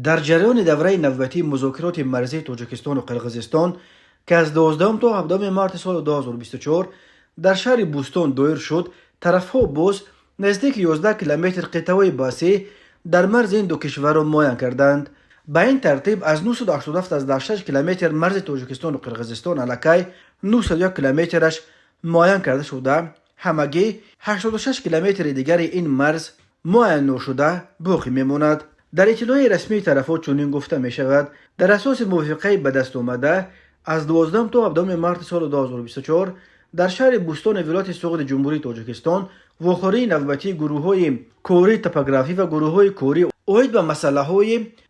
در جریان دوره نوبتی مذاکرات مرزی تاجیکستان و قرقیزستان که از 12 تا 17 مارس سال 2024 در شهر بوستون دایر شد، طرفها باز نزدیک 11 کیلومتر قطعه باسی در مرز این دو کشور را معاین کردند. به این ترتیب از 987 از 6 کیلومتر مرز تاجیکستان و قرقیزستان علاقه 901 کیلومترش معاین کرده شده. همگی 86 کیلومتر دیگر این مرز معاین نشده باقی میماند. در اطلاع رسمی طرفها چنین گفته می شود در اساس موافقه به دست آمده از 12 تا 17 مارس سال 2024 در شهر بوستون ولایت سوغد جمهوری تاجیکستان واخوری نوبتی گروه‌های کوری توپوگرافی و گروه‌های کوری اوید به مسائل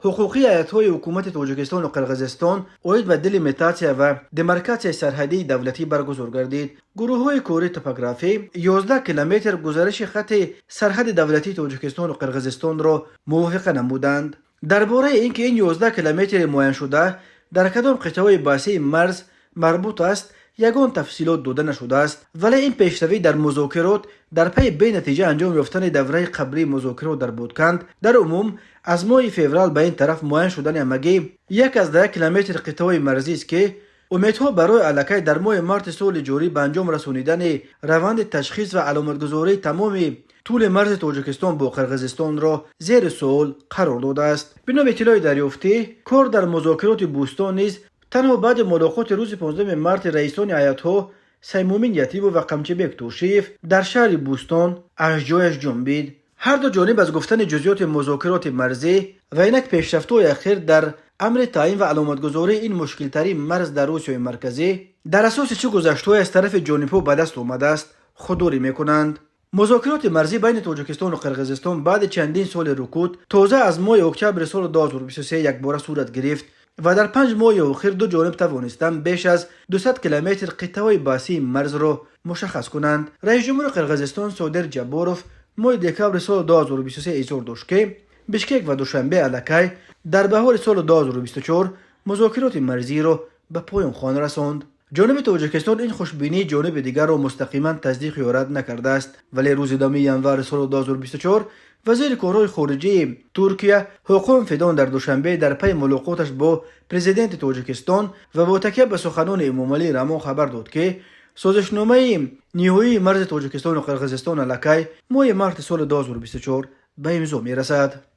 حقوقی هیئت‌های حکومت تاجیکستان و قرقیزستان اوید به دلیمیتاسیا و دمارکاسیا سرحدی دولتی برگزار گردید. گروه‌های کوری توپوگرافی 11 کیلومتر گزارش خط سرحد دولتی تاجیکستان و قرقیزستان را موافقه نمودند. درباره اینکه این 11 کیلومتر معاین شده در کدام قطعه باسی مرز مربوط است یگان تفصیلات داده نشده است، ولی این پیشروی در مذاکرات در پی به نتیجه انجام یافتن دوره قبلی مذاکرات در بودکند در عموم از ماه فوریه به این طرف معاین شدن همگی 1 کیلومتر قطعه مرزی است که امیدها برای علاقه در ماه مارس سال جاری به انجام رسانیدن روند تشخیص و علامتگذاری تمام طول مرز تاجیکستان با قرقیزستان را زیر سوال قرار داده است. بنا به اطلاع دریافتی کار در مذاکرات بوستون نیز تنها بعد ملاقات روز 15 مارس رئیسان هیئت‌ها سیمومین یتیمو و قمچبک توشیف در شهر بوستون از جایش جنبید. هر دو جانب از گفتن جزئیات مذاکرات مرزی و اینک پیشرفت‌های اخیر در امر تعیین و علامتگذاری این مشکل‌ترین مرز در آسیای مرکزی در اساس چه گذشته‌ای از طرف جانب‌ها به دست آمده است خودداری می‌کنند. مذاکرات مرزی بین تاجیکستان و قرقیزستان بعد چندین سال رکود تازه از ماه اکتبر سال 2023 یک بار صورت گرفت و در 5 ماه اخیر دو جانب توانستند بیش از 200 کیلومتر قطعه باسی مرز را مشخص کنند. رئیس جمهور قرقیزستان صادر جباروف ماه دکبر سال 2023 اظهار داشت که بشکک و دوشنبه علاقه در بهار سال 2024 مذاکرات مرزی را به پایان خواند رساند. جانب تاجیکستان این خوشبینی جانب دیگر را مستقیما تصدیق یا رد نکرده است، ولی روز 10 ژانویه سال 2024 وزیر کارهای خارجه ترکیه حاکم فیدان در دوشنبه در پی ملاقاتش با پرزیدنت تاجیکستان و با تکیه به سخنان امامعلی رحمان خبر داد که سازشنامه نهایی مرز تاجیکستان و قرقیزستان علاقه ماه مارس سال 2024 به امضا میرسد.